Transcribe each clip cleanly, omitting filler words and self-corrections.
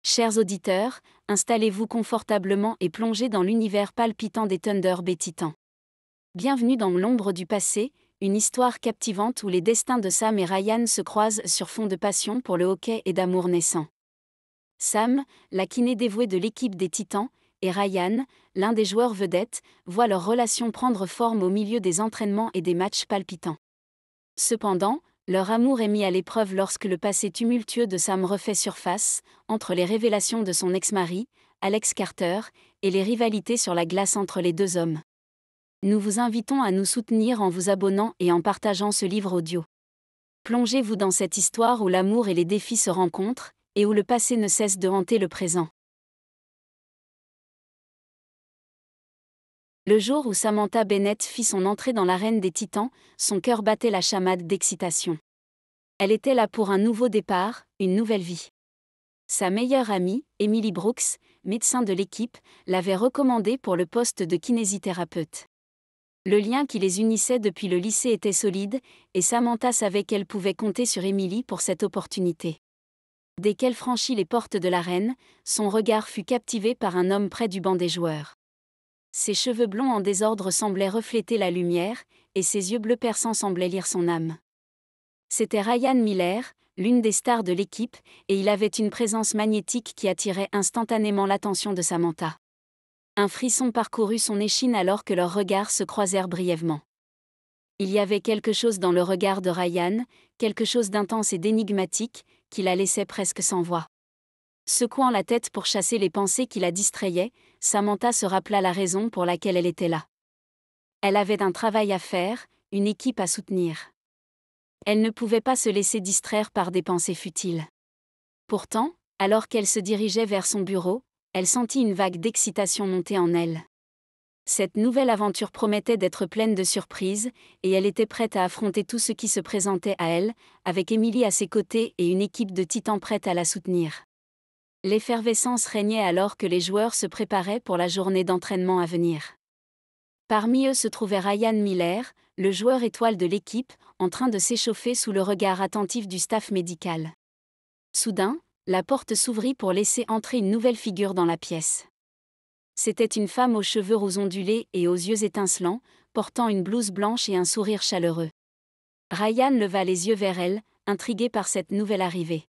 Chers auditeurs, installez-vous confortablement et plongez dans l'univers palpitant des Thunder Bay Titans. Bienvenue dans l'ombre du passé, une histoire captivante où les destins de Sam et Ryan se croisent sur fond de passion pour le hockey et d'amour naissant. Sam, la kiné dévouée de l'équipe des Titans, et Ryan, l'un des joueurs vedettes, voient leur relation prendre forme au milieu des entraînements et des matchs palpitants. Cependant, leur amour est mis à l'épreuve lorsque le passé tumultueux de Sam refait surface, entre les révélations de son ex-mari, Alex Carter, et les rivalités sur la glace entre les deux hommes. Nous vous invitons à nous soutenir en vous abonnant et en partageant ce livre audio. Plongez-vous dans cette histoire où l'amour et les défis se rencontrent, et où le passé ne cesse de hanter le présent. Le jour où Samantha Bennett fit son entrée dans l'arène des Titans, son cœur battait la chamade d'excitation. Elle était là pour un nouveau départ, une nouvelle vie. Sa meilleure amie, Emily Brooks, médecin de l'équipe, l'avait recommandée pour le poste de kinésithérapeute. Le lien qui les unissait depuis le lycée était solide, et Samantha savait qu'elle pouvait compter sur Emily pour cette opportunité. Dès qu'elle franchit les portes de l'arène, son regard fut captivé par un homme près du banc des joueurs. Ses cheveux blonds en désordre semblaient refléter la lumière, et ses yeux bleus perçants semblaient lire son âme. C'était Ryan Miller, l'une des stars de l'équipe, et il avait une présence magnétique qui attirait instantanément l'attention de Samantha. Un frisson parcourut son échine alors que leurs regards se croisèrent brièvement. Il y avait quelque chose dans le regard de Ryan, quelque chose d'intense et d'énigmatique, qui la laissait presque sans voix. Secouant la tête pour chasser les pensées qui la distrayaient, Samantha se rappela la raison pour laquelle elle était là. Elle avait un travail à faire, une équipe à soutenir. Elle ne pouvait pas se laisser distraire par des pensées futiles. Pourtant, alors qu'elle se dirigeait vers son bureau, elle sentit une vague d'excitation monter en elle. Cette nouvelle aventure promettait d'être pleine de surprises, et elle était prête à affronter tout ce qui se présentait à elle, avec Emily à ses côtés et une équipe de titans prête à la soutenir. L'effervescence régnait alors que les joueurs se préparaient pour la journée d'entraînement à venir. Parmi eux se trouvait Ryan Miller, le joueur étoile de l'équipe, en train de s'échauffer sous le regard attentif du staff médical. Soudain, la porte s'ouvrit pour laisser entrer une nouvelle figure dans la pièce. C'était une femme aux cheveux roux ondulés et aux yeux étincelants, portant une blouse blanche et un sourire chaleureux. Ryan leva les yeux vers elle, intrigué par cette nouvelle arrivée.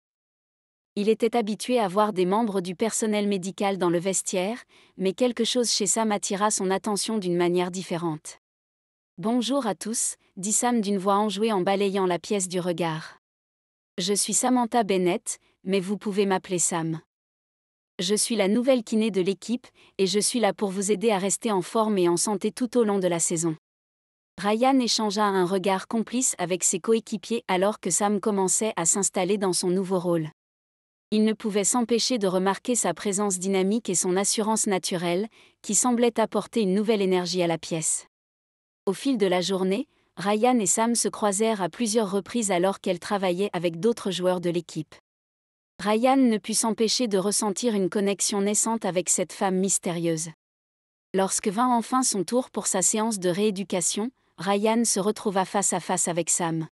Il était habitué à voir des membres du personnel médical dans le vestiaire, mais quelque chose chez Sam attira son attention d'une manière différente. « Bonjour à tous », dit Sam d'une voix enjouée en balayant la pièce du regard. « Je suis Samantha Bennett, mais vous pouvez m'appeler Sam. Je suis la nouvelle kiné de l'équipe, et je suis là pour vous aider à rester en forme et en santé tout au long de la saison. » Ryan échangea un regard complice avec ses coéquipiers alors que Sam commençait à s'installer dans son nouveau rôle. Il ne pouvait s'empêcher de remarquer sa présence dynamique et son assurance naturelle, qui semblaient apporter une nouvelle énergie à la pièce. Au fil de la journée, Ryan et Sam se croisèrent à plusieurs reprises alors qu'elle travaillait avec d'autres joueurs de l'équipe. Ryan ne put s'empêcher de ressentir une connexion naissante avec cette femme mystérieuse. Lorsque vint enfin son tour pour sa séance de rééducation, Ryan se retrouva face à face avec Sam.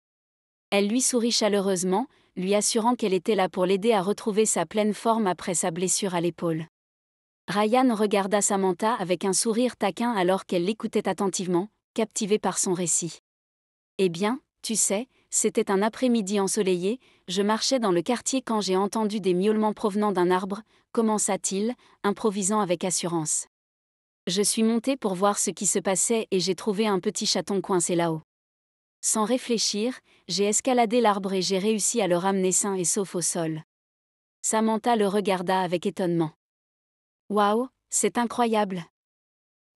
Elle lui sourit chaleureusement, lui assurant qu'elle était là pour l'aider à retrouver sa pleine forme après sa blessure à l'épaule. Ryan regarda Samantha avec un sourire taquin alors qu'elle l'écoutait attentivement, captivée par son récit. « Eh bien, tu sais, c'était un après-midi ensoleillé, je marchais dans le quartier quand j'ai entendu des miaulements provenant d'un arbre, commença-t-il, improvisant avec assurance. Je suis monté pour voir ce qui se passait et j'ai trouvé un petit chaton coincé là-haut. Sans réfléchir, j'ai escaladé l'arbre et j'ai réussi à le ramener sain et sauf au sol. » Samantha le regarda avec étonnement. « Waouh, c'est incroyable !»«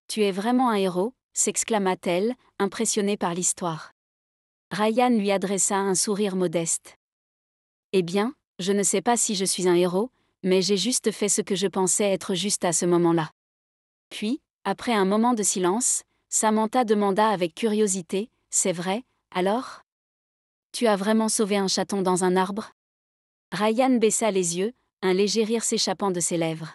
Tu es vraiment un héros », s'exclama-t-elle, impressionnée par l'histoire. Ryan lui adressa un sourire modeste. « Eh bien, je ne sais pas si je suis un héros, mais j'ai juste fait ce que je pensais être juste à ce moment-là. » Puis, après un moment de silence, Samantha demanda avec curiosité, « C'est vrai, alors ? Tu as vraiment sauvé un chaton dans un arbre ?» Ryan baissa les yeux, un léger rire s'échappant de ses lèvres.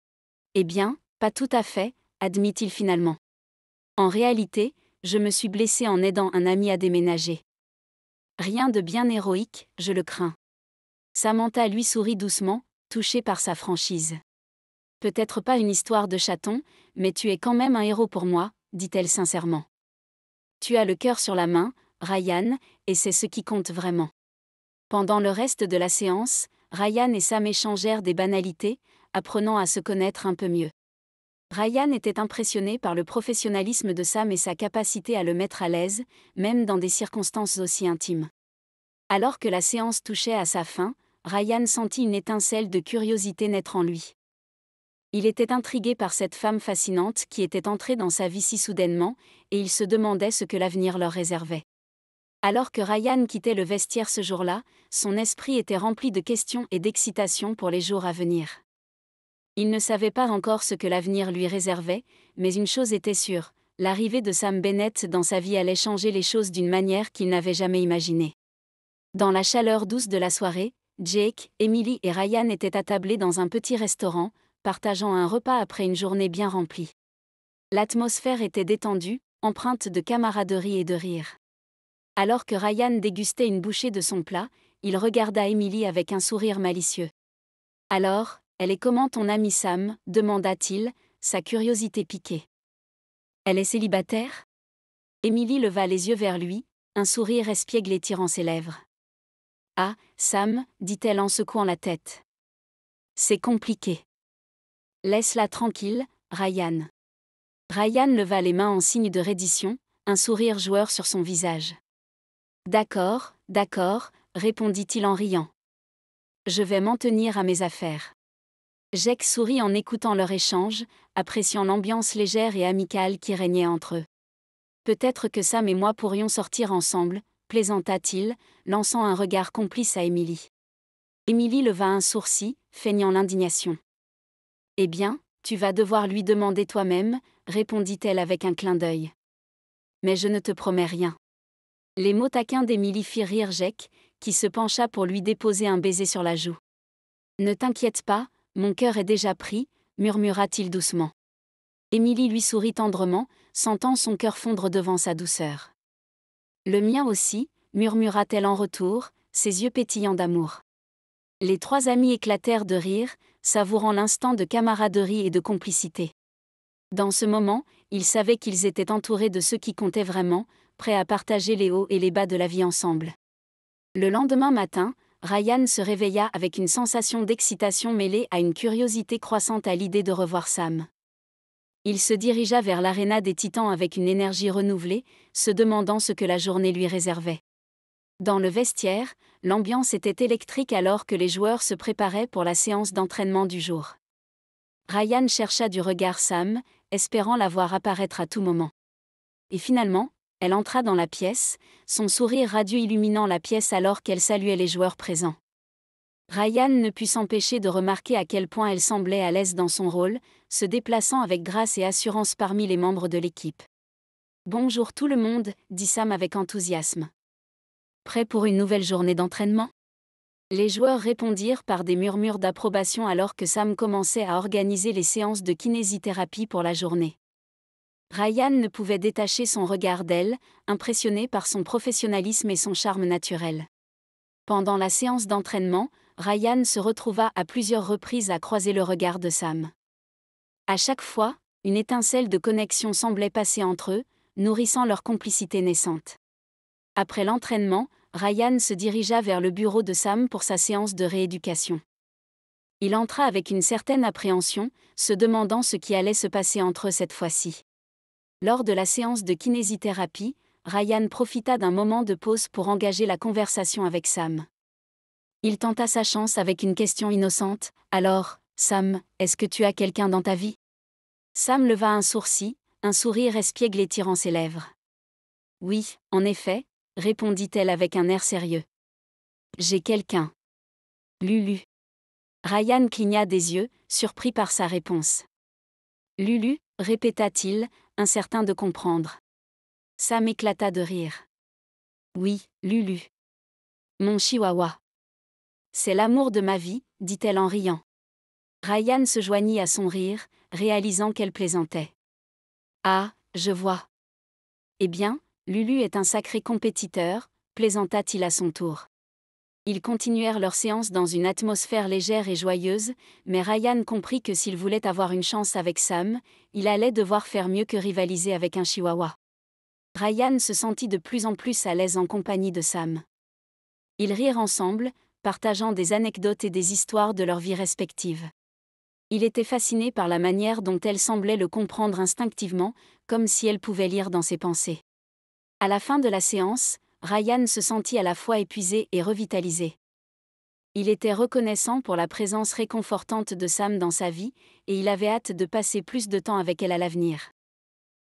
« Eh bien, pas tout à fait, » admit-il finalement. « En réalité, je me suis blessé en aidant un ami à déménager. Rien de bien héroïque, je le crains. » Samantha lui sourit doucement, touchée par sa franchise. Peut-être pas une histoire de chaton, mais tu es quand même un héros pour moi, dit-elle sincèrement. Tu as le cœur sur la main, Ryan, et c'est ce qui compte vraiment. Pendant le reste de la séance, Ryan et Sam échangèrent des banalités, apprenant à se connaître un peu mieux. Ryan était impressionné par le professionnalisme de Sam et sa capacité à le mettre à l'aise, même dans des circonstances aussi intimes. Alors que la séance touchait à sa fin, Ryan sentit une étincelle de curiosité naître en lui. Il était intrigué par cette femme fascinante qui était entrée dans sa vie si soudainement, et il se demandait ce que l'avenir leur réservait. Alors que Ryan quittait le vestiaire ce jour-là, son esprit était rempli de questions et d'excitation pour les jours à venir. Il ne savait pas encore ce que l'avenir lui réservait, mais une chose était sûre, l'arrivée de Sam Bennett dans sa vie allait changer les choses d'une manière qu'il n'avait jamais imaginée. Dans la chaleur douce de la soirée, Jake, Emily et Ryan étaient attablés dans un petit restaurant, partageant un repas après une journée bien remplie. L'atmosphère était détendue, empreinte de camaraderie et de rire. Alors que Ryan dégustait une bouchée de son plat, il regarda Emily avec un sourire malicieux. « Alors, elle est comment ton amie Sam ?» demanda-t-il, sa curiosité piquée. « Elle est célibataire ?» Emily leva les yeux vers lui, un sourire espiègle étirant ses lèvres. « Ah, Sam, dit-elle en secouant la tête. C'est compliqué. Laisse-la tranquille, Ryan. » Ryan leva les mains en signe de reddition, un sourire joueur sur son visage. « D'accord, répondit-il en riant. Je vais m'en tenir à mes affaires. Jake sourit en écoutant leur échange, appréciant l'ambiance légère et amicale qui régnait entre eux. Peut-être que Sam et moi pourrions sortir ensemble, plaisanta-t-il, lançant un regard complice à Emily. Emily leva un sourcil, feignant l'indignation. Eh bien, tu vas devoir lui demander toi-même, répondit-elle avec un clin d'œil. Mais je ne te promets rien. Les mots taquins d'Emily firent rire Jake, qui se pencha pour lui déposer un baiser sur la joue. Ne t'inquiète pas, mon cœur est déjà pris, murmura-t-il doucement. Emily lui sourit tendrement, sentant son cœur fondre devant sa douceur. Le mien aussi, murmura-t-elle en retour, ses yeux pétillants d'amour. Les trois amis éclatèrent de rire, savourant l'instant de camaraderie et de complicité. Dans ce moment, ils savaient qu'ils étaient entourés de ceux qui comptaient vraiment, prêts à partager les hauts et les bas de la vie ensemble. Le lendemain matin, Ryan se réveilla avec une sensation d'excitation mêlée à une curiosité croissante à l'idée de revoir Sam. Il se dirigea vers l'aréna des Titans avec une énergie renouvelée, se demandant ce que la journée lui réservait. Dans le vestiaire, l'ambiance était électrique alors que les joueurs se préparaient pour la séance d'entraînement du jour. Ryan chercha du regard Sam, espérant la voir apparaître à tout moment. Et finalement, elle entra dans la pièce, son sourire radieux illuminant la pièce alors qu'elle saluait les joueurs présents. Ryan ne put s'empêcher de remarquer à quel point elle semblait à l'aise dans son rôle, se déplaçant avec grâce et assurance parmi les membres de l'équipe. « Bonjour tout le monde », dit Sam avec enthousiasme. « Prêt pour une nouvelle journée d'entraînement ?» Les joueurs répondirent par des murmures d'approbation alors que Sam commençait à organiser les séances de kinésithérapie pour la journée. Ryan ne pouvait détacher son regard d'elle, impressionné par son professionnalisme et son charme naturel. Pendant la séance d'entraînement, Ryan se retrouva à plusieurs reprises à croiser le regard de Sam. À chaque fois, une étincelle de connexion semblait passer entre eux, nourrissant leur complicité naissante. Après l'entraînement, Ryan se dirigea vers le bureau de Sam pour sa séance de rééducation. Il entra avec une certaine appréhension, se demandant ce qui allait se passer entre eux cette fois-ci. Lors de la séance de kinésithérapie, Ryan profita d'un moment de pause pour engager la conversation avec Sam. Il tenta sa chance avec une question innocente. « Alors, Sam, est-ce que tu as quelqu'un dans ta vie ?» Sam leva un sourcil, un sourire espiègle étirant ses lèvres. « Oui, en effet, » répondit-elle avec un air sérieux. « J'ai quelqu'un. Lulu. » Ryan cligna des yeux, surpris par sa réponse. « Lulu ?» répéta-t-il, incertain de comprendre. Sam éclata de rire. « Oui, Lulu. Mon chihuahua. C'est l'amour de ma vie, dit-elle en riant. Ryan se joignit à son rire, réalisant qu'elle plaisantait. « Ah, je vois. Eh bien, Lulu est un sacré compétiteur, plaisanta-t-il à son tour. Ils continuèrent leur séance dans une atmosphère légère et joyeuse, mais Ryan comprit que s'il voulait avoir une chance avec Sam, il allait devoir faire mieux que rivaliser avec un chihuahua. Ryan se sentit de plus en plus à l'aise en compagnie de Sam. Ils rirent ensemble, partageant des anecdotes et des histoires de leur vie respective. Il était fasciné par la manière dont elle semblait le comprendre instinctivement, comme si elle pouvait lire dans ses pensées. À la fin de la séance, Ryan se sentit à la fois épuisé et revitalisé. Il était reconnaissant pour la présence réconfortante de Sam dans sa vie, et il avait hâte de passer plus de temps avec elle à l'avenir.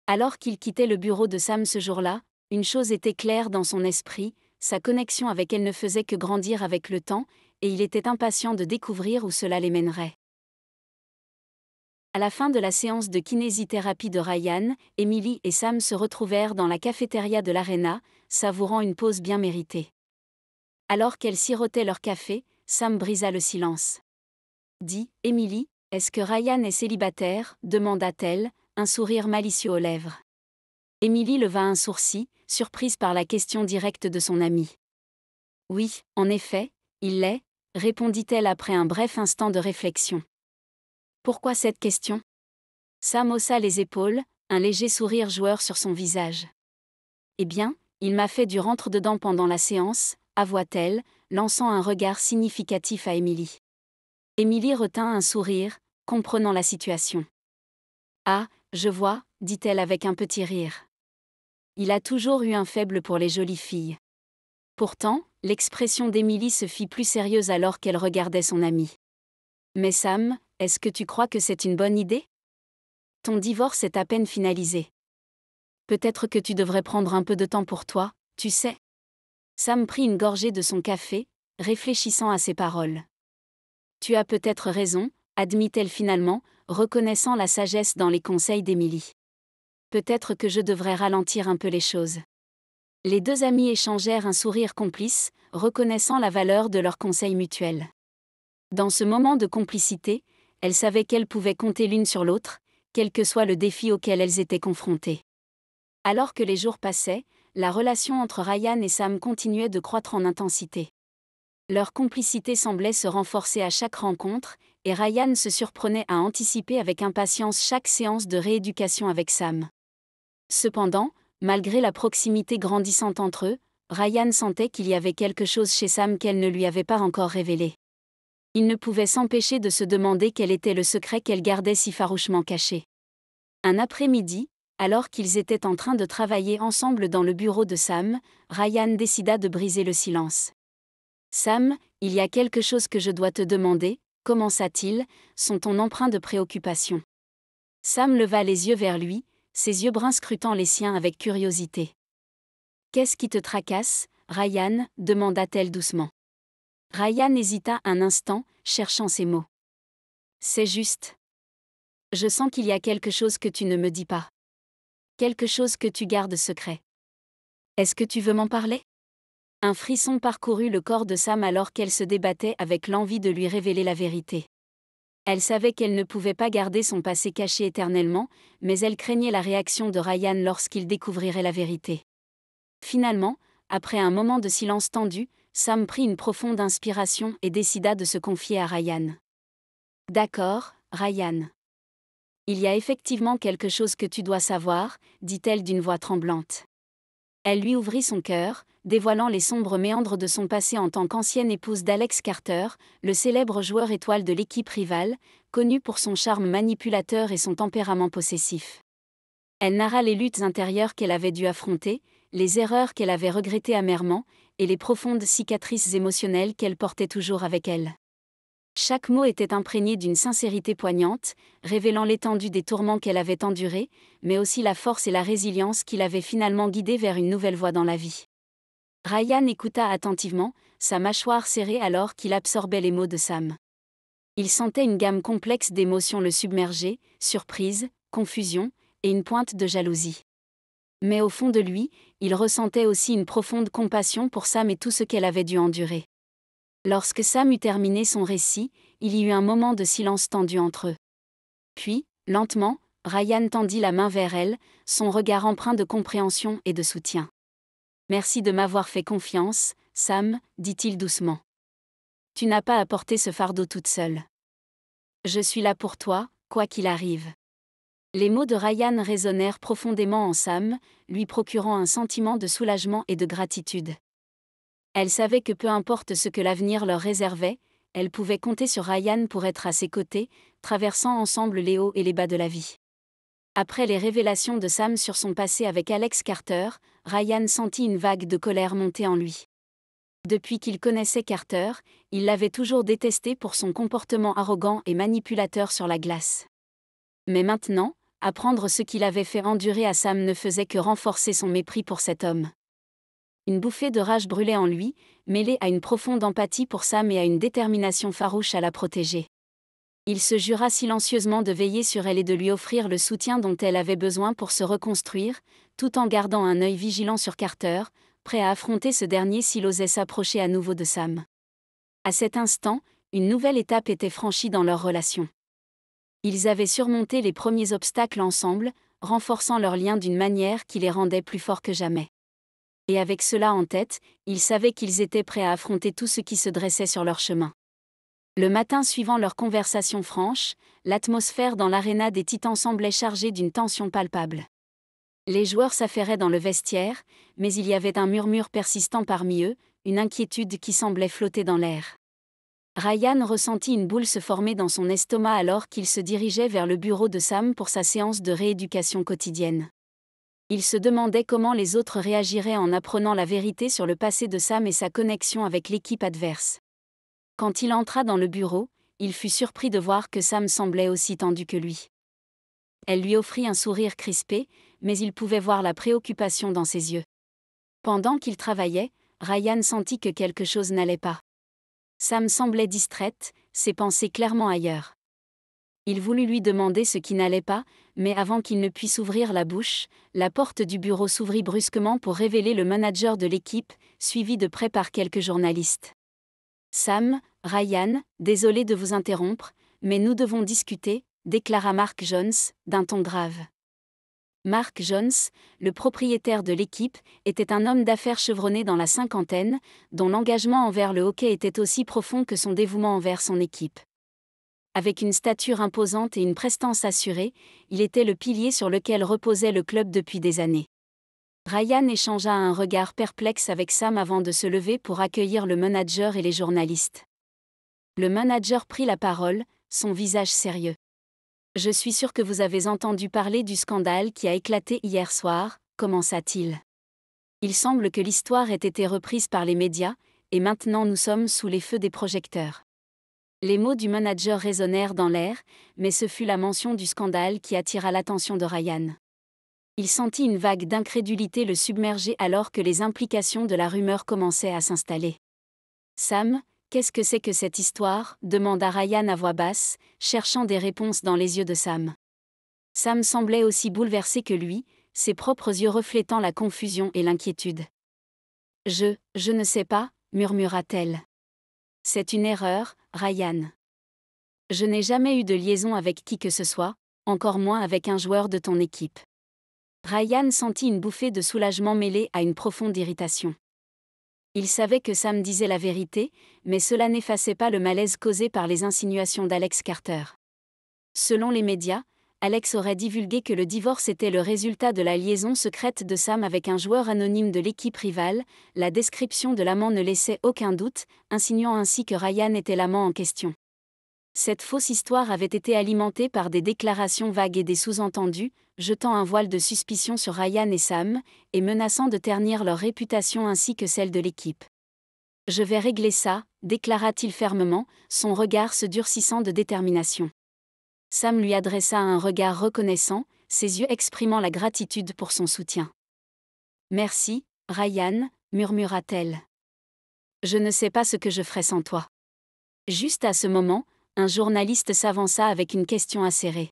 Alors qu'il quittait le bureau de Sam ce jour-là, une chose était claire dans son esprit, sa connexion avec elle ne faisait que grandir avec le temps, et il était impatient de découvrir où cela les mènerait. À la fin de la séance de kinésithérapie de Ryan, Emily et Sam se retrouvèrent dans la cafétéria de l'Arena, savourant une pause bien méritée. Alors qu'elles sirotaient leur café, Sam brisa le silence. « Dis, Emily, est-ce que Ryan est célibataire ?» demanda-t-elle, un sourire malicieux aux lèvres. Emily leva un sourcil, surprise par la question directe de son amie. « Oui, en effet, il l'est », répondit-elle après un bref instant de réflexion. « Pourquoi cette question ?» Sam haussa les épaules, un léger sourire joueur sur son visage. « Eh bien, il m'a fait du rentre-dedans pendant la séance », avoua-t-elle, lançant un regard significatif à Emily. Emily retint un sourire, comprenant la situation. « Ah, je vois, » dit-elle avec un petit rire. Il a toujours eu un faible pour les jolies filles. Pourtant, l'expression d'Emily se fit plus sérieuse alors qu'elle regardait son amie. « Mais Sam, est-ce que tu crois que c'est une bonne idée ? Ton divorce est à peine finalisé. Peut-être que tu devrais prendre un peu de temps pour toi, tu sais. » Sam prit une gorgée de son café, réfléchissant à ses paroles. « Tu as peut-être raison, » admit-elle finalement, reconnaissant la sagesse dans les conseils d'Emily. « Peut-être que je devrais ralentir un peu les choses. » Les deux amies échangèrent un sourire complice, reconnaissant la valeur de leurs conseils mutuels. Dans ce moment de complicité, elles savaient qu'elles pouvaient compter l'une sur l'autre, quel que soit le défi auquel elles étaient confrontées. Alors que les jours passaient, la relation entre Ryan et Sam continuait de croître en intensité. Leur complicité semblait se renforcer à chaque rencontre, et Ryan se surprenait à anticiper avec impatience chaque séance de rééducation avec Sam. Cependant, malgré la proximité grandissante entre eux, Ryan sentait qu'il y avait quelque chose chez Sam qu'elle ne lui avait pas encore révélé. Il ne pouvait s'empêcher de se demander quel était le secret qu'elle gardait si farouchement caché. Un après-midi, alors qu'ils étaient en train de travailler ensemble dans le bureau de Sam, Ryan décida de briser le silence. « Sam, il y a quelque chose que je dois te demander, » commença-t-il, son ton empreint de préoccupation. Sam leva les yeux vers lui, ses yeux bruns scrutant les siens avec curiosité. « Qu'est-ce qui te tracasse, Ryan ?» demanda-t-elle doucement. Ryan hésita un instant, cherchant ses mots. « C'est juste. Je sens qu'il y a quelque chose que tu ne me dis pas. Quelque chose que tu gardes secret. Est-ce que tu veux m'en parler ?» Un frisson parcourut le corps de Sam alors qu'elle se débattait avec l'envie de lui révéler la vérité. Elle savait qu'elle ne pouvait pas garder son passé caché éternellement, mais elle craignait la réaction de Ryan lorsqu'il découvrirait la vérité. Finalement, après un moment de silence tendu, Sam prit une profonde inspiration et décida de se confier à Ryan. « D'accord, Ryan. Il y a effectivement quelque chose que tu dois savoir, » dit-elle d'une voix tremblante. Elle lui ouvrit son cœur, dévoilant les sombres méandres de son passé en tant qu'ancienne épouse d'Alex Carter, le célèbre joueur étoile de l'équipe rivale, connu pour son charme manipulateur et son tempérament possessif. Elle narra les luttes intérieures qu'elle avait dû affronter, les erreurs qu'elle avait regrettées amèrement, et les profondes cicatrices émotionnelles qu'elle portait toujours avec elle. Chaque mot était imprégné d'une sincérité poignante, révélant l'étendue des tourments qu'elle avait endurés, mais aussi la force et la résilience qui l'avaient finalement guidée vers une nouvelle voie dans la vie. Ryan écouta attentivement, sa mâchoire serrée alors qu'il absorbait les mots de Sam. Il sentait une gamme complexe d'émotions le submerger, surprise, confusion, et une pointe de jalousie. Mais au fond de lui, il ressentait aussi une profonde compassion pour Sam et tout ce qu'elle avait dû endurer. Lorsque Sam eut terminé son récit, il y eut un moment de silence tendu entre eux. Puis, lentement, Ryan tendit la main vers elle, son regard empreint de compréhension et de soutien. « Merci de m'avoir fait confiance, Sam, » dit-il doucement. Tu n'as pas à porter ce fardeau toute seule. Je suis là pour toi, quoi qu'il arrive. Les mots de Ryan résonnèrent profondément en Sam, lui procurant un sentiment de soulagement et de gratitude. Elle savait que peu importe ce que l'avenir leur réservait, elle pouvait compter sur Ryan pour être à ses côtés, traversant ensemble les hauts et les bas de la vie. Après les révélations de Sam sur son passé avec Alex Carter, Ryan sentit une vague de colère monter en lui. Depuis qu'il connaissait Carter, il l'avait toujours détesté pour son comportement arrogant et manipulateur sur la glace. Mais maintenant, apprendre ce qu'il avait fait endurer à Sam ne faisait que renforcer son mépris pour cet homme. Une bouffée de rage brûlait en lui, mêlée à une profonde empathie pour Sam et à une détermination farouche à la protéger. Il se jura silencieusement de veiller sur elle et de lui offrir le soutien dont elle avait besoin pour se reconstruire, tout en gardant un œil vigilant sur Carter, prêt à affronter ce dernier s'il osait s'approcher à nouveau de Sam. À cet instant, une nouvelle étape était franchie dans leur relation. Ils avaient surmonté les premiers obstacles ensemble, renforçant leur lien d'une manière qui les rendait plus forts que jamais. Et avec cela en tête, ils savaient qu'ils étaient prêts à affronter tout ce qui se dressait sur leur chemin. Le matin suivant leur conversation franche, l'atmosphère dans l'aréna des Titans semblait chargée d'une tension palpable. Les joueurs s'affairaient dans le vestiaire, mais il y avait un murmure persistant parmi eux, une inquiétude qui semblait flotter dans l'air. Ryan ressentit une boule se former dans son estomac alors qu'il se dirigeait vers le bureau de Sam pour sa séance de rééducation quotidienne. Il se demandait comment les autres réagiraient en apprenant la vérité sur le passé de Sam et sa connexion avec l'équipe adverse. Quand il entra dans le bureau, il fut surpris de voir que Sam semblait aussi tendu que lui. Elle lui offrit un sourire crispé, mais il pouvait voir la préoccupation dans ses yeux. Pendant qu'il travaillait, Ryan sentit que quelque chose n'allait pas. Sam semblait distraite, ses pensées clairement ailleurs. Il voulut lui demander ce qui n'allait pas, mais avant qu'il ne puisse ouvrir la bouche, la porte du bureau s'ouvrit brusquement pour révéler le manager de l'équipe, suivi de près par quelques journalistes. Sam, Ryan, désolé de vous interrompre, mais nous devons discuter, déclara Mark Jones, d'un ton grave. Mark Jones, le propriétaire de l'équipe, était un homme d'affaires chevronné dans la cinquantaine, dont l'engagement envers le hockey était aussi profond que son dévouement envers son équipe. Avec une stature imposante et une prestance assurée, il était le pilier sur lequel reposait le club depuis des années. Ryan échangea un regard perplexe avec Sam avant de se lever pour accueillir le manager et les journalistes. Le manager prit la parole, son visage sérieux. « Je suis sûr que vous avez entendu parler du scandale qui a éclaté hier soir, commença-t-il. Il semble que l'histoire ait été reprise par les médias, et maintenant nous sommes sous les feux des projecteurs. » Les mots du manager résonnèrent dans l'air, mais ce fut la mention du scandale qui attira l'attention de Ryan. Il sentit une vague d'incrédulité le submerger alors que les implications de la rumeur commençaient à s'installer. « Sam, qu'est-ce que c'est que cette histoire ?» demanda Ryan à voix basse, cherchant des réponses dans les yeux de Sam. Sam semblait aussi bouleversé que lui, ses propres yeux reflétant la confusion et l'inquiétude. « Je ne sais pas », murmura-t-elle. « C'est une erreur, Ryan. Je n'ai jamais eu de liaison avec qui que ce soit, encore moins avec un joueur de ton équipe. » Ryan sentit une bouffée de soulagement mêlée à une profonde irritation. Il savait que Sam disait la vérité, mais cela n'effaçait pas le malaise causé par les insinuations d'Alex Carter. Selon les médias, Alex aurait divulgué que le divorce était le résultat de la liaison secrète de Sam avec un joueur anonyme de l'équipe rivale. La description de l'amant ne laissait aucun doute, insinuant ainsi que Ryan était l'amant en question. Cette fausse histoire avait été alimentée par des déclarations vagues et des sous-entendus, jetant un voile de suspicion sur Ryan et Sam, et menaçant de ternir leur réputation ainsi que celle de l'équipe. « Je vais régler ça », déclara-t-il fermement, son regard se durcissant de détermination. Sam lui adressa un regard reconnaissant, ses yeux exprimant la gratitude pour son soutien. « Merci, Ryan », murmura-t-elle. « Je ne sais pas ce que je ferais sans toi. » Juste à ce moment, un journaliste s'avança avec une question acérée.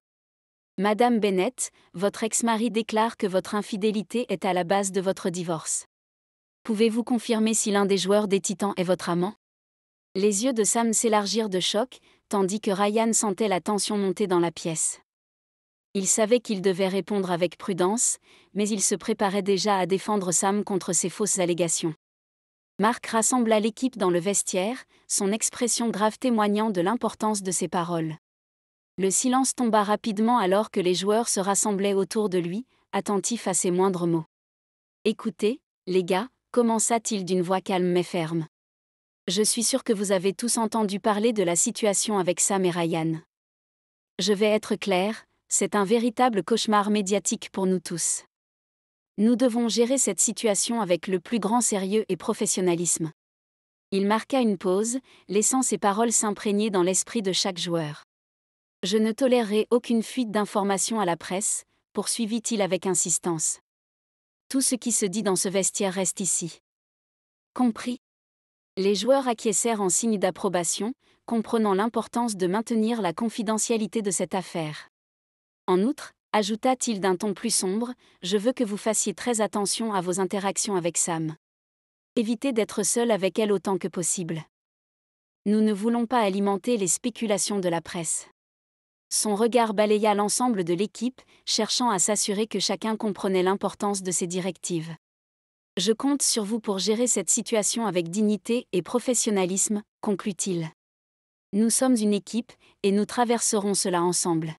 « Madame Bennett, votre ex-mari déclare que votre infidélité est à la base de votre divorce. Pouvez-vous confirmer si l'un des joueurs des Titans est votre amant ?» Les yeux de Sam s'élargirent de choc, tandis que Ryan sentait la tension monter dans la pièce. Il savait qu'il devait répondre avec prudence, mais il se préparait déjà à défendre Sam contre ces fausses allégations. Marc rassembla l'équipe dans le vestiaire, son expression grave témoignant de l'importance de ses paroles. Le silence tomba rapidement alors que les joueurs se rassemblaient autour de lui, attentifs à ses moindres mots. « Écoutez, les gars », commença-t-il d'une voix calme mais ferme. « Je suis sûr que vous avez tous entendu parler de la situation avec Sam et Ryan. Je vais être clair, c'est un véritable cauchemar médiatique pour nous tous. Nous devons gérer cette situation avec le plus grand sérieux et professionnalisme. » Il marqua une pause, laissant ses paroles s'imprégner dans l'esprit de chaque joueur. « Je ne tolérerai aucune fuite d'informations à la presse, » poursuivit-il avec insistance. « Tout ce qui se dit dans ce vestiaire reste ici. » Compris. Les joueurs acquiescèrent en signe d'approbation, comprenant l'importance de maintenir la confidentialité de cette affaire. En outre, ajouta-t-il d'un ton plus sombre, je veux que vous fassiez très attention à vos interactions avec Sam. Évitez d'être seul avec elle autant que possible. Nous ne voulons pas alimenter les spéculations de la presse. Son regard balaya l'ensemble de l'équipe, cherchant à s'assurer que chacun comprenait l'importance de ses directives. Je compte sur vous pour gérer cette situation avec dignité et professionnalisme, conclut-il. Nous sommes une équipe, et nous traverserons cela ensemble.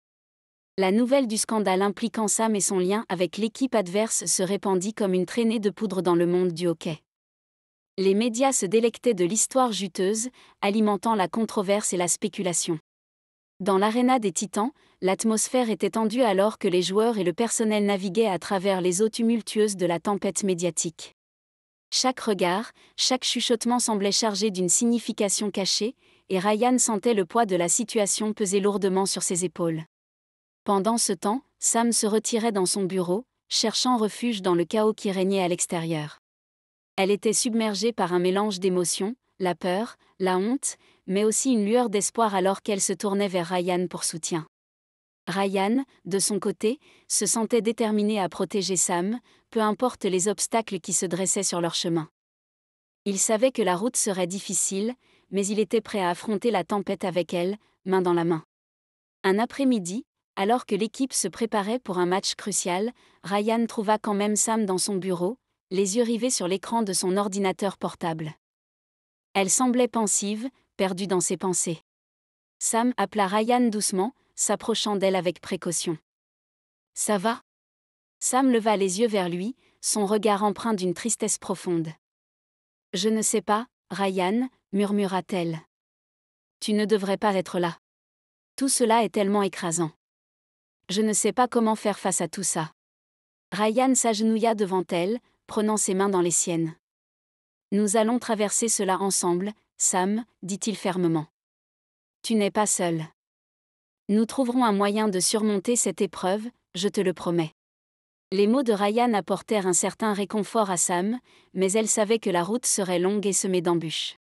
La nouvelle du scandale impliquant Sam et son lien avec l'équipe adverse se répandit comme une traînée de poudre dans le monde du hockey. Les médias se délectaient de l'histoire juteuse, alimentant la controverse et la spéculation. Dans l'aréna des Titans, l'atmosphère était tendue alors que les joueurs et le personnel naviguaient à travers les eaux tumultueuses de la tempête médiatique. Chaque regard, chaque chuchotement semblait chargé d'une signification cachée, et Ryan sentait le poids de la situation peser lourdement sur ses épaules. Pendant ce temps, Sam se retirait dans son bureau, cherchant refuge dans le chaos qui régnait à l'extérieur. Elle était submergée par un mélange d'émotions, la peur, la honte, mais aussi une lueur d'espoir alors qu'elle se tournait vers Ryan pour soutien. Ryan, de son côté, se sentait déterminé à protéger Sam, peu importe les obstacles qui se dressaient sur leur chemin. Il savait que la route serait difficile, mais il était prêt à affronter la tempête avec elle, main dans la main. Un après-midi, alors que l'équipe se préparait pour un match crucial, Ryan trouva quand même Sam dans son bureau, les yeux rivés sur l'écran de son ordinateur portable. Elle semblait pensive, perdue dans ses pensées. Sam appela Ryan doucement, s'approchant d'elle avec précaution. « Ça va ?» Sam leva les yeux vers lui, son regard empreint d'une tristesse profonde. « Je ne sais pas, Ryan, » murmura-t-elle. « Tu ne devrais pas être là. Tout cela est tellement écrasant. Je ne sais pas comment faire face à tout ça. » Ryan s'agenouilla devant elle, prenant ses mains dans les siennes. « Nous allons traverser cela ensemble, Sam, » dit-il fermement. « Tu n'es pas seul. Nous trouverons un moyen de surmonter cette épreuve, je te le promets. » Les mots de Ryan apportèrent un certain réconfort à Sam, mais elle savait que la route serait longue et semée d'embûches.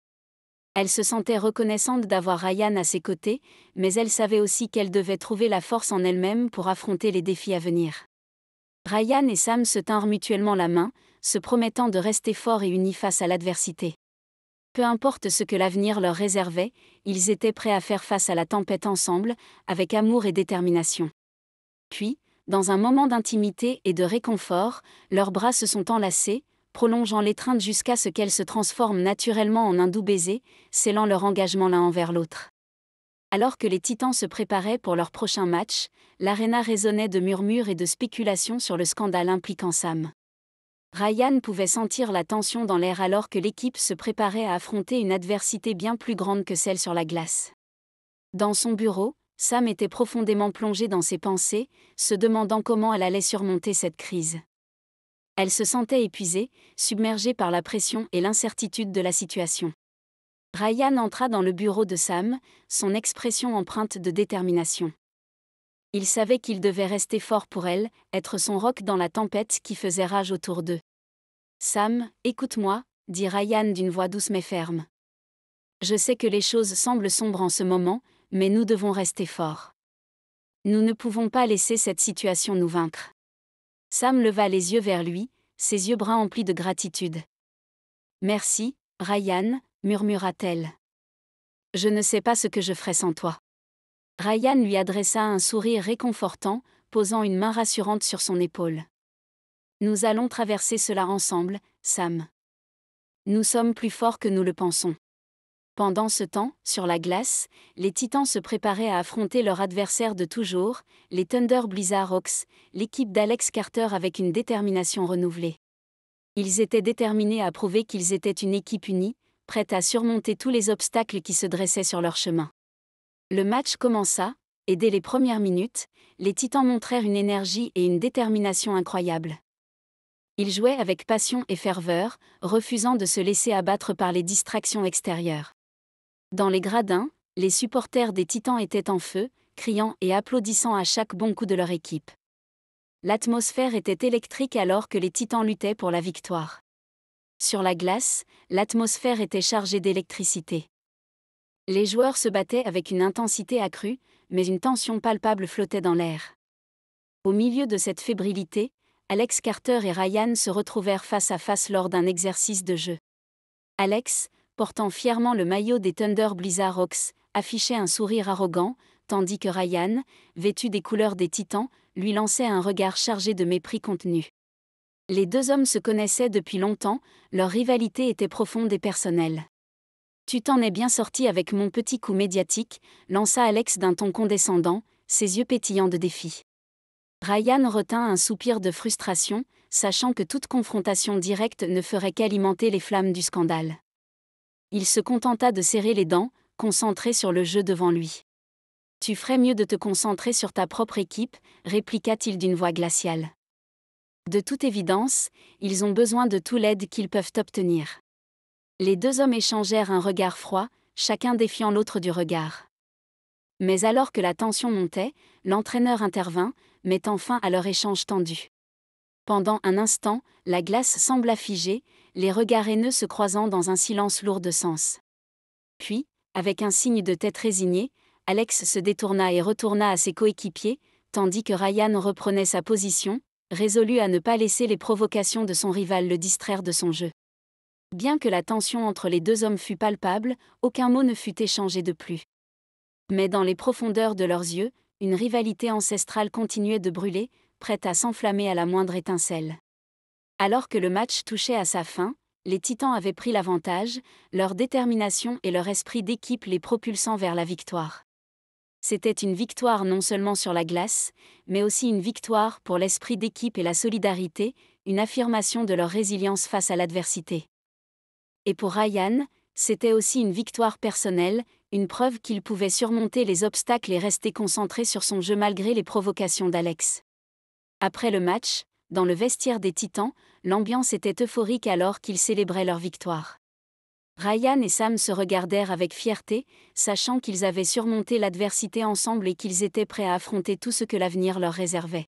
Elle se sentait reconnaissante d'avoir Ryan à ses côtés, mais elle savait aussi qu'elle devait trouver la force en elle-même pour affronter les défis à venir. Ryan et Sam se tinrent mutuellement la main, se promettant de rester forts et unis face à l'adversité. Peu importe ce que l'avenir leur réservait, ils étaient prêts à faire face à la tempête ensemble, avec amour et détermination. Puis, dans un moment d'intimité et de réconfort, leurs bras se sont enlacés, prolongeant l'étreinte jusqu'à ce qu'elles se transforment naturellement en un doux baiser, scellant leur engagement l'un envers l'autre. Alors que les Titans se préparaient pour leur prochain match, l'aréna résonnait de murmures et de spéculations sur le scandale impliquant Sam. Ryan pouvait sentir la tension dans l'air alors que l'équipe se préparait à affronter une adversité bien plus grande que celle sur la glace. Dans son bureau, Sam était profondément plongée dans ses pensées, se demandant comment elle allait surmonter cette crise. Elle se sentait épuisée, submergée par la pression et l'incertitude de la situation. Ryan entra dans le bureau de Sam, son expression empreinte de détermination. Il savait qu'il devait rester fort pour elle, être son roc dans la tempête qui faisait rage autour d'eux. « Sam, écoute-moi, » dit Ryan d'une voix douce mais ferme. « Je sais que les choses semblent sombres en ce moment, mais nous devons rester forts. Nous ne pouvons pas laisser cette situation nous vaincre. » Sam leva les yeux vers lui, ses yeux bruns emplis de gratitude. « Merci, Ryan, » murmura-t-elle. « Je ne sais pas ce que je ferais sans toi. » Ryan lui adressa un sourire réconfortant, posant une main rassurante sur son épaule. « Nous allons traverser cela ensemble, Sam. Nous sommes plus forts que nous le pensons. Pendant ce temps, sur la glace, les Titans se préparaient à affronter leur adversaire de toujours, les Thunder Blizzard Hawks, l'équipe d'Alex Carter avec une détermination renouvelée. Ils étaient déterminés à prouver qu'ils étaient une équipe unie, prête à surmonter tous les obstacles qui se dressaient sur leur chemin. Le match commença, et dès les premières minutes, les Titans montrèrent une énergie et une détermination incroyables. Ils jouaient avec passion et ferveur, refusant de se laisser abattre par les distractions extérieures. Dans les gradins, les supporters des Titans étaient en feu, criant et applaudissant à chaque bon coup de leur équipe. L'atmosphère était électrique alors que les Titans luttaient pour la victoire. Sur la glace, l'atmosphère était chargée d'électricité. Les joueurs se battaient avec une intensité accrue, mais une tension palpable flottait dans l'air. Au milieu de cette fébrilité, Alex Carter et Ryan se retrouvèrent face à face lors d'un exercice de jeu. Alex, portant fièrement le maillot des Thunder Blizzard Hawks, affichait un sourire arrogant, tandis que Ryan, vêtu des couleurs des Titans, lui lançait un regard chargé de mépris contenu. Les deux hommes se connaissaient depuis longtemps, leur rivalité était profonde et personnelle. « Tu t'en es bien sorti avec mon petit coup médiatique », lança Alex d'un ton condescendant, ses yeux pétillants de défi. Ryan retint un soupir de frustration, sachant que toute confrontation directe ne ferait qu'alimenter les flammes du scandale. Il se contenta de serrer les dents, concentré sur le jeu devant lui. « Tu ferais mieux de te concentrer sur ta propre équipe », répliqua-t-il d'une voix glaciale. De toute évidence, ils ont besoin de toute l'aide qu'ils peuvent obtenir. Les deux hommes échangèrent un regard froid, chacun défiant l'autre du regard. Mais alors que la tension montait, l'entraîneur intervint, mettant fin à leur échange tendu. Pendant un instant, la glace sembla figée, les regards haineux se croisant dans un silence lourd de sens. Puis, avec un signe de tête résigné, Alex se détourna et retourna à ses coéquipiers, tandis que Ryan reprenait sa position, résolu à ne pas laisser les provocations de son rival le distraire de son jeu. Bien que la tension entre les deux hommes fût palpable, aucun mot ne fut échangé de plus. Mais dans les profondeurs de leurs yeux, une rivalité ancestrale continuait de brûler, prête à s'enflammer à la moindre étincelle. Alors que le match touchait à sa fin, les Titans avaient pris l'avantage, leur détermination et leur esprit d'équipe les propulsant vers la victoire. C'était une victoire non seulement sur la glace, mais aussi une victoire pour l'esprit d'équipe et la solidarité, une affirmation de leur résilience face à l'adversité. Et pour Ryan, c'était aussi une victoire personnelle, une preuve qu'il pouvait surmonter les obstacles et rester concentré sur son jeu malgré les provocations d'Alex. Après le match, dans le vestiaire des Titans, l'ambiance était euphorique alors qu'ils célébraient leur victoire. Ryan et Sam se regardèrent avec fierté, sachant qu'ils avaient surmonté l'adversité ensemble et qu'ils étaient prêts à affronter tout ce que l'avenir leur réservait.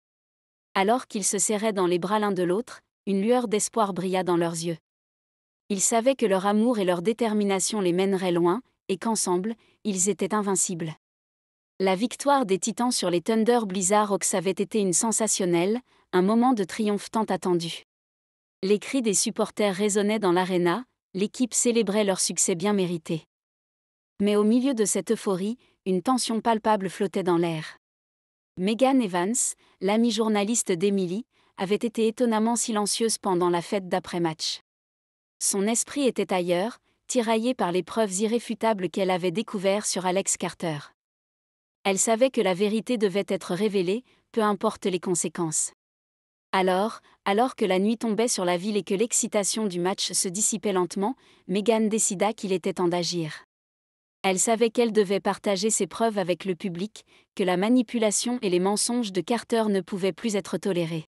Alors qu'ils se serraient dans les bras l'un de l'autre, une lueur d'espoir brilla dans leurs yeux. Ils savaient que leur amour et leur détermination les mèneraient loin, et qu'ensemble, ils étaient invincibles. La victoire des Titans sur les Thunder Blizzard Hawks avait été une sensationnelle, un moment de triomphe tant attendu. Les cris des supporters résonnaient dans l'aréna, l'équipe célébrait leur succès bien mérité. Mais au milieu de cette euphorie, une tension palpable flottait dans l'air. Megan Evans, l'amie journaliste d'Emily, avait été étonnamment silencieuse pendant la fête d'après-match. Son esprit était ailleurs, tiraillé par les preuves irréfutables qu'elle avait découvertes sur Alex Carter. Elle savait que la vérité devait être révélée, peu importe les conséquences. Alors que la nuit tombait sur la ville et que l'excitation du match se dissipait lentement, Megan décida qu'il était temps d'agir. Elle savait qu'elle devait partager ses preuves avec le public, que la manipulation et les mensonges de Carter ne pouvaient plus être tolérés.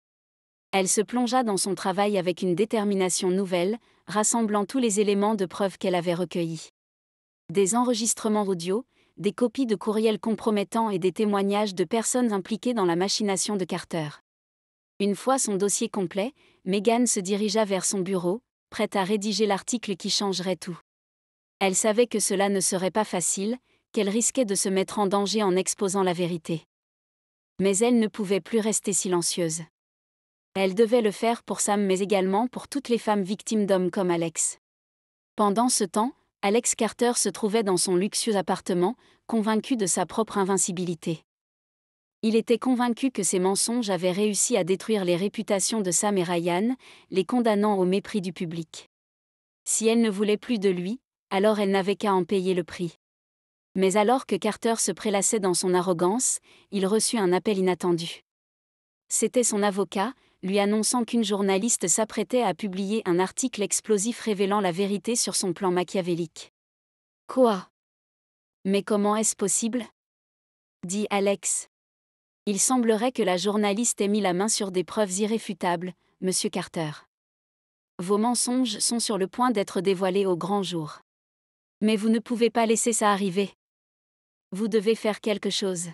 Elle se plongea dans son travail avec une détermination nouvelle, rassemblant tous les éléments de preuve qu'elle avait recueillis. Des enregistrements audio, des copies de courriels compromettants et des témoignages de personnes impliquées dans la machination de Carter. Une fois son dossier complet, Megan se dirigea vers son bureau, prête à rédiger l'article qui changerait tout. Elle savait que cela ne serait pas facile, qu'elle risquait de se mettre en danger en exposant la vérité. Mais elle ne pouvait plus rester silencieuse. Elle devait le faire pour Sam mais également pour toutes les femmes victimes d'hommes comme Alex. Pendant ce temps, Alex Carter se trouvait dans son luxueux appartement, convaincu de sa propre invincibilité. Il était convaincu que ses mensonges avaient réussi à détruire les réputations de Sam et Ryan, les condamnant au mépris du public. Si elle ne voulait plus de lui, alors elle n'avait qu'à en payer le prix. Mais alors que Carter se prélassait dans son arrogance, il reçut un appel inattendu. C'était son avocat, lui annonçant qu'une journaliste s'apprêtait à publier un article explosif révélant la vérité sur son plan machiavélique. Quoi? Mais comment est-ce possible? Dit Alex. Il semblerait que la journaliste ait mis la main sur des preuves irréfutables, monsieur Carter. Vos mensonges sont sur le point d'être dévoilés au grand jour. Mais vous ne pouvez pas laisser ça arriver. Vous devez faire quelque chose.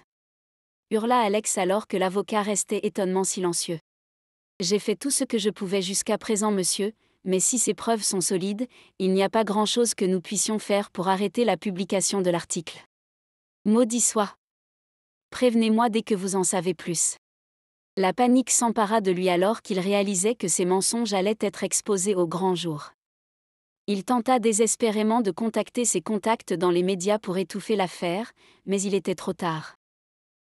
Hurla Alex alors que l'avocat restait étonnement silencieux. J'ai fait tout ce que je pouvais jusqu'à présent, monsieur, mais si ces preuves sont solides, il n'y a pas grand-chose que nous puissions faire pour arrêter la publication de l'article. Maudit soit. Prévenez-moi dès que vous en savez plus. La panique s'empara de lui alors qu'il réalisait que ses mensonges allaient être exposés au grand jour. Il tenta désespérément de contacter ses contacts dans les médias pour étouffer l'affaire, mais il était trop tard.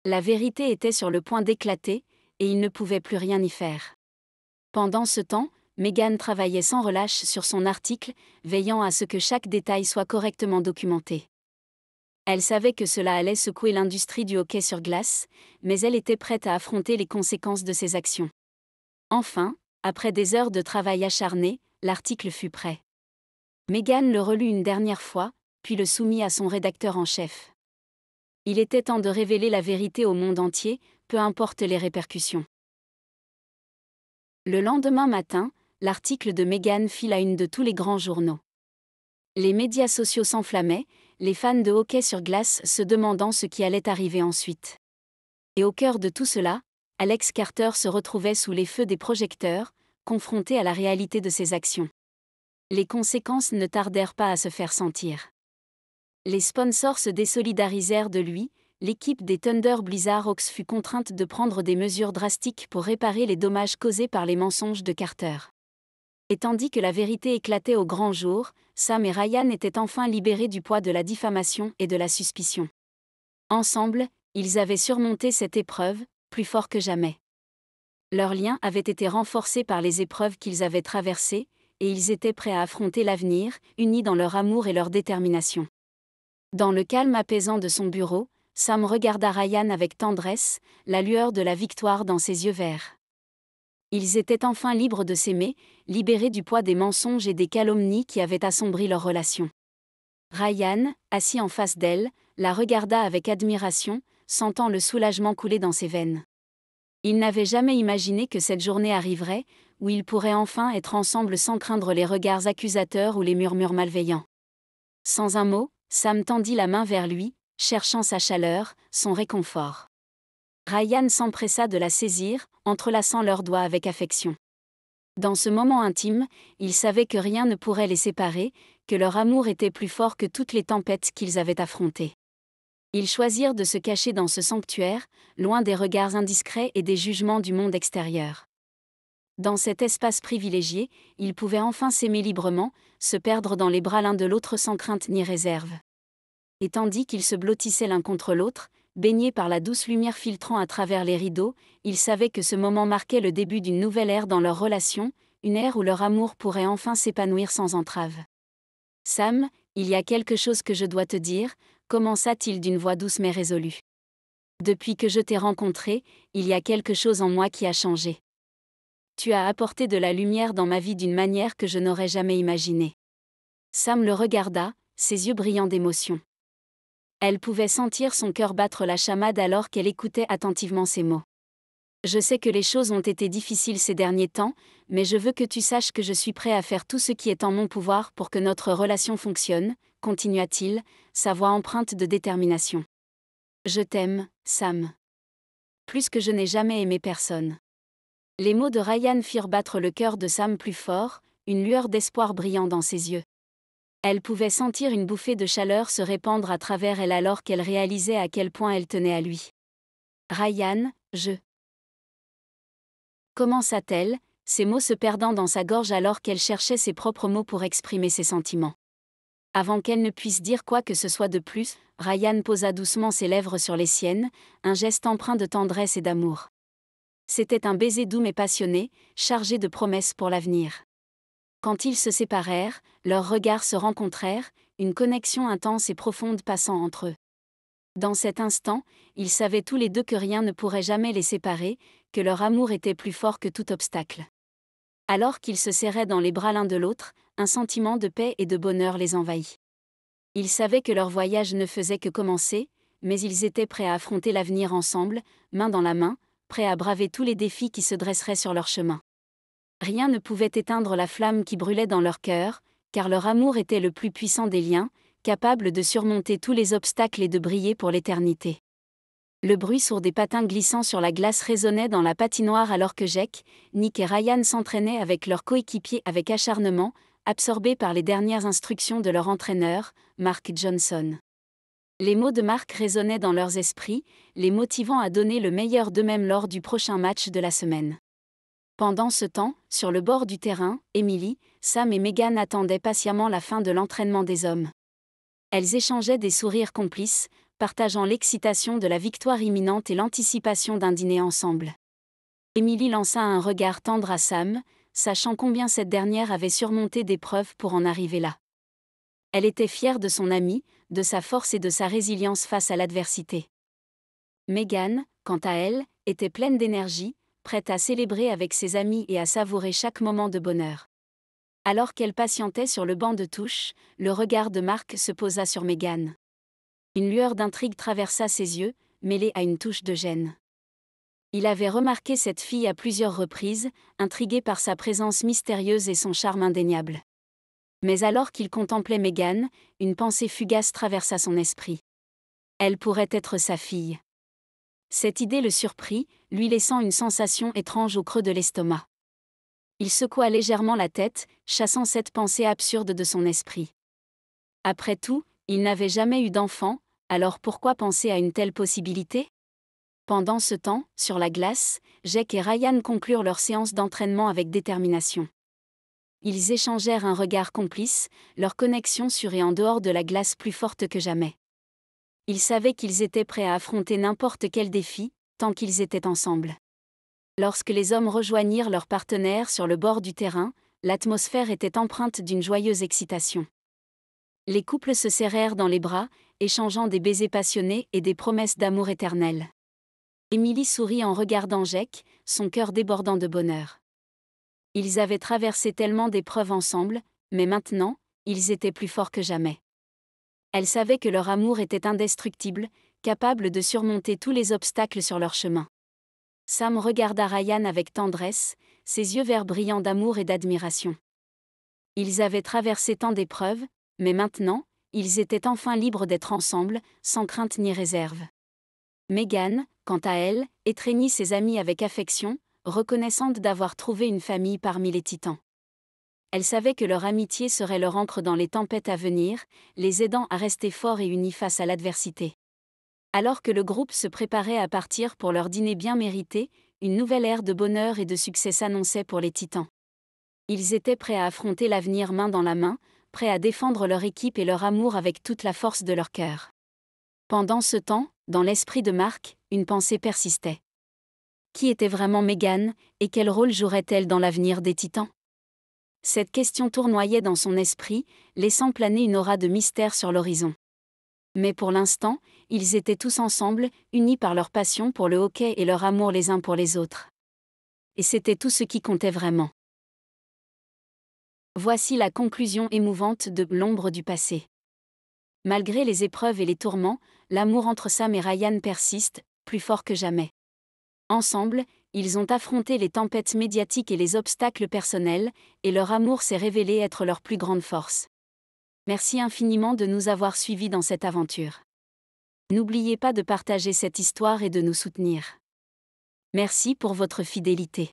La vérité était sur le point d'éclater, et il ne pouvait plus rien y faire. Pendant ce temps, Meghan travaillait sans relâche sur son article, veillant à ce que chaque détail soit correctement documenté. Elle savait que cela allait secouer l'industrie du hockey sur glace, mais elle était prête à affronter les conséquences de ses actions. Enfin, après des heures de travail acharné, l'article fut prêt. Meghan le relut une dernière fois, puis le soumit à son rédacteur en chef. Il était temps de révéler la vérité au monde entier, peu importe les répercussions. Le lendemain matin, l'article de Meghan fit la une de tous les grands journaux. Les médias sociaux s'enflammaient, les fans de hockey sur glace se demandant ce qui allait arriver ensuite. Et au cœur de tout cela, Alex Carter se retrouvait sous les feux des projecteurs, confronté à la réalité de ses actions. Les conséquences ne tardèrent pas à se faire sentir. Les sponsors se désolidarisèrent de lui, l'équipe des Thunder Blizzard Hawks fut contrainte de prendre des mesures drastiques pour réparer les dommages causés par les mensonges de Carter. Et tandis que la vérité éclatait au grand jour, Sam et Ryan étaient enfin libérés du poids de la diffamation et de la suspicion. Ensemble, ils avaient surmonté cette épreuve, plus fort que jamais. Leur lien avait été renforcé par les épreuves qu'ils avaient traversées, et ils étaient prêts à affronter l'avenir, unis dans leur amour et leur détermination. Dans le calme apaisant de son bureau, Sam regarda Ryan avec tendresse, la lueur de la victoire dans ses yeux verts. Ils étaient enfin libres de s'aimer, libérés du poids des mensonges et des calomnies qui avaient assombri leur relation. Ryan, assis en face d'elle, la regarda avec admiration, sentant le soulagement couler dans ses veines. Il n'avait jamais imaginé que cette journée arriverait, où ils pourraient enfin être ensemble sans craindre les regards accusateurs ou les murmures malveillants. Sans un mot, Sam tendit la main vers lui, cherchant sa chaleur, son réconfort. Ryan s'empressa de la saisir, entrelaçant leurs doigts avec affection. Dans ce moment intime, ils savaient que rien ne pourrait les séparer, que leur amour était plus fort que toutes les tempêtes qu'ils avaient affrontées. Ils choisirent de se cacher dans ce sanctuaire, loin des regards indiscrets et des jugements du monde extérieur. Dans cet espace privilégié, ils pouvaient enfin s'aimer librement, se perdre dans les bras l'un de l'autre sans crainte ni réserve. Et tandis qu'ils se blottissaient l'un contre l'autre, baignés par la douce lumière filtrant à travers les rideaux, ils savaient que ce moment marquait le début d'une nouvelle ère dans leur relation, une ère où leur amour pourrait enfin s'épanouir sans entrave. « Sam, il y a quelque chose que je dois te dire », commença-t-il d'une voix douce mais résolue. « Depuis que je t'ai rencontré, il y a quelque chose en moi qui a changé. Tu as apporté de la lumière dans ma vie d'une manière que je n'aurais jamais imaginée. » Sam le regarda, ses yeux brillants d'émotion. Elle pouvait sentir son cœur battre la chamade alors qu'elle écoutait attentivement ses mots. « Je sais que les choses ont été difficiles ces derniers temps, mais je veux que tu saches que je suis prêt à faire tout ce qui est en mon pouvoir pour que notre relation fonctionne, » continua-t-il, sa voix empreinte de détermination. « Je t'aime, Sam. Plus que je n'ai jamais aimé personne. » Les mots de Ryan firent battre le cœur de Sam plus fort, une lueur d'espoir brillant dans ses yeux. Elle pouvait sentir une bouffée de chaleur se répandre à travers elle alors qu'elle réalisait à quel point elle tenait à lui. « Ryan, je... » commença-t-elle, ses mots se perdant dans sa gorge alors qu'elle cherchait ses propres mots pour exprimer ses sentiments. Avant qu'elle ne puisse dire quoi que ce soit de plus, Ryan posa doucement ses lèvres sur les siennes, un geste empreint de tendresse et d'amour. C'était un baiser doux mais passionné, chargé de promesses pour l'avenir. Quand ils se séparèrent, leurs regards se rencontrèrent, une connexion intense et profonde passant entre eux. Dans cet instant, ils savaient tous les deux que rien ne pourrait jamais les séparer, que leur amour était plus fort que tout obstacle. Alors qu'ils se serraient dans les bras l'un de l'autre, un sentiment de paix et de bonheur les envahit. Ils savaient que leur voyage ne faisait que commencer, mais ils étaient prêts à affronter l'avenir ensemble, main dans la main, prêts à braver tous les défis qui se dresseraient sur leur chemin. Rien ne pouvait éteindre la flamme qui brûlait dans leur cœur, car leur amour était le plus puissant des liens, capable de surmonter tous les obstacles et de briller pour l'éternité. Le bruit sourd des patins glissant sur la glace résonnait dans la patinoire alors que Jake, Nick et Ryan s'entraînaient avec leurs coéquipiers avec acharnement, absorbés par les dernières instructions de leur entraîneur, Mark Johnson. Les mots de Mark résonnaient dans leurs esprits, les motivant à donner le meilleur d'eux-mêmes lors du prochain match de la semaine. Pendant ce temps, sur le bord du terrain, Emily, Sam et Megan attendaient patiemment la fin de l'entraînement des hommes. Elles échangeaient des sourires complices, partageant l'excitation de la victoire imminente et l'anticipation d'un dîner ensemble. Emily lança un regard tendre à Sam, sachant combien cette dernière avait surmonté d'épreuves pour en arriver là. Elle était fière de son amie, de sa force et de sa résilience face à l'adversité. Megan, quant à elle, était pleine d'énergie, prête à célébrer avec ses amis et à savourer chaque moment de bonheur. Alors qu'elle patientait sur le banc de touche, le regard de Mark se posa sur Megan. Une lueur d'intrigue traversa ses yeux, mêlée à une touche de gêne. Il avait remarqué cette fille à plusieurs reprises, intrigué par sa présence mystérieuse et son charme indéniable. Mais alors qu'il contemplait Megan, une pensée fugace traversa son esprit. Elle pourrait être sa fille. Cette idée le surprit, lui laissant une sensation étrange au creux de l'estomac. Il secoua légèrement la tête, chassant cette pensée absurde de son esprit. Après tout, il n'avait jamais eu d'enfant, alors pourquoi penser à une telle possibilité ? Pendant ce temps, sur la glace, Jake et Ryan conclurent leur séance d'entraînement avec détermination. Ils échangèrent un regard complice, leur connexion sur et en dehors de la glace plus forte que jamais. Ils savaient qu'ils étaient prêts à affronter n'importe quel défi, tant qu'ils étaient ensemble. Lorsque les hommes rejoignirent leurs partenaires sur le bord du terrain, l'atmosphère était empreinte d'une joyeuse excitation. Les couples se serrèrent dans les bras, échangeant des baisers passionnés et des promesses d'amour éternel. Emily sourit en regardant Jake, son cœur débordant de bonheur. Ils avaient traversé tellement d'épreuves ensemble, mais maintenant, ils étaient plus forts que jamais. Elle savait que leur amour était indestructible, capable de surmonter tous les obstacles sur leur chemin. Sam regarda Ryan avec tendresse, ses yeux verts brillants d'amour et d'admiration. Ils avaient traversé tant d'épreuves, mais maintenant, ils étaient enfin libres d'être ensemble, sans crainte ni réserve. Megan, quant à elle, étreignit ses amis avec affection, reconnaissante d'avoir trouvé une famille parmi les titans. Elle savait que leur amitié serait leur ancre dans les tempêtes à venir, les aidant à rester forts et unis face à l'adversité. Alors que le groupe se préparait à partir pour leur dîner bien mérité, une nouvelle ère de bonheur et de succès s'annonçait pour les titans. Ils étaient prêts à affronter l'avenir main dans la main, prêts à défendre leur équipe et leur amour avec toute la force de leur cœur. Pendant ce temps, dans l'esprit de Mark, une pensée persistait. Qui était vraiment Megan, et quel rôle jouerait-elle dans l'avenir des titans ? Cette question tournoyait dans son esprit, laissant planer une aura de mystère sur l'horizon. Mais pour l'instant, ils étaient tous ensemble, unis par leur passion pour le hockey et leur amour les uns pour les autres. Et c'était tout ce qui comptait vraiment. Voici la conclusion émouvante de L'ombre du passé. Malgré les épreuves et les tourments, l'amour entre Sam et Ryan persiste, plus fort que jamais. Ensemble, ils ont affronté les tempêtes médiatiques et les obstacles personnels, et leur amour s'est révélé être leur plus grande force. Merci infiniment de nous avoir suivis dans cette aventure. N'oubliez pas de partager cette histoire et de nous soutenir. Merci pour votre fidélité.